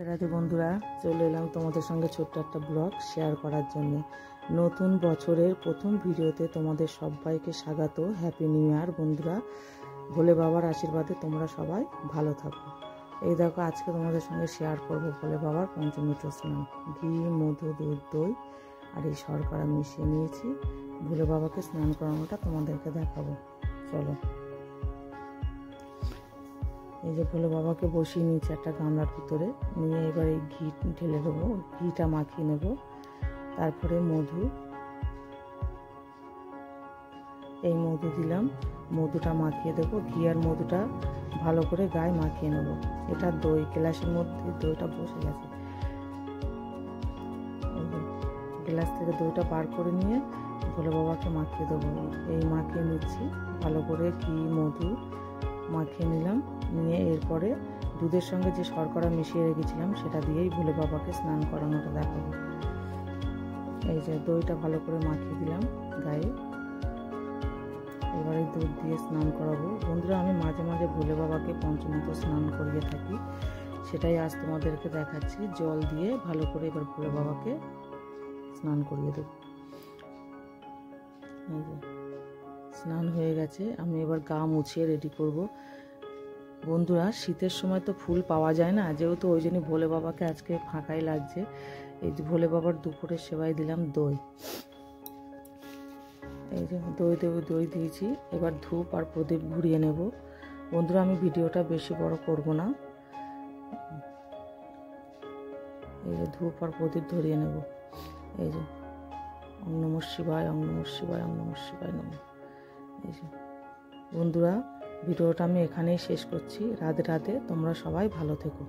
রাধে বন্ধুরা, চলে এলাম তোমাদের সঙ্গে ছোট্ট একটা ব্লগ শেয়ার করার জন্য। নতুন বছরের প্রথম ভিডিওতে তোমাদের সবাইকে স্বাগত। হ্যাপি নিউ ইয়ার বন্ধুরা। ভোলে বাবার আশীর্বাদে তোমরা সবাই ভালো থাকো। এই দেখো, আজকে তোমাদের সঙ্গে শেয়ার করব ভোলে বাবার পঞ্চমৃত স্নান। ঘি, মধু, দুধ, দই আর এই শর্করা মিশিয়ে নিয়েছি। ভোলে বাবাকে স্নান করানোটা তোমাদেরকে দেখাবো, চলো। এই যে ভোলে বাবাকে বসিয়ে নিয়েছি একটা গামলার ভিতরে, নিয়ে এবার এই ঘি ঢেলে দেবো, ঘিটা মাখিয়ে নেব। তারপরে মধু, এই মধু দিলাম, মধুটা মাখিয়ে দেবো। ঘি আর মধুটা ভালো করে গায়ে মাখিয়ে নেব। এটা দই, গ্লাসের মধ্যে দইটা বসে গেছে, গ্লাস থেকে দইটা বার করে নিয়ে ভোলে বাবাকে মাখিয়ে দেবো। এই মাখিয়ে নিচ্ছি ভালো করে, ঘি মধু মাখিয়ে নিলাম। নিয়ে এরপরে দুধের সঙ্গে যে শর্করা মিশিয়ে রেখেছিলাম সেটা দিয়েই ভোলে বাবাকে স্নান করানোটা দেখাবো। এই যে দইটা ভালো করে মাখিয়ে দিলাম গায়ে। এবারে দুধ দিয়ে স্নান করাবো বন্ধুরা। আমি মাঝে মাঝে ভোলে বাবাকে পঞ্চমৃত স্নান করিয়ে থাকি, সেটাই আজ তোমাদেরকে দেখাচ্ছি। জল দিয়ে ভালো করে এবার ভোলে বাবাকে স্নান করিয়ে দেবো। এই যে স্নান হয়ে গেছে, আমি এবার গা মুছিয়ে রেডি করব বন্ধুরা। শীতের সময় তো ফুল পাওয়া যায় না, যেহেতু ওই জন্য ভোলে বাবাকে আজকে ফাঁকাই লাগছে। এই যে ভোলে বাবার দুপুরের সেবায় দিলাম দই, এই যে দই দিয়েছি। এবার ধূপ আর প্রদীপ ঘুরিয়ে নেব বন্ধুরা। আমি ভিডিওটা বেশি বড় করব না। এই যে ধূপ আর প্রদীপ ধরিয়ে নেব। এই যে ওম নমঃ শিবায়, ওম নমঃ শিবায়, ওম নমঃ শিবায় নমঃ। এই যে বন্ধুরা, ভিডিওটা আমি এখানেই শেষ করছি। রাধে রাধে, তোমরা সবাই ভালো থেকো।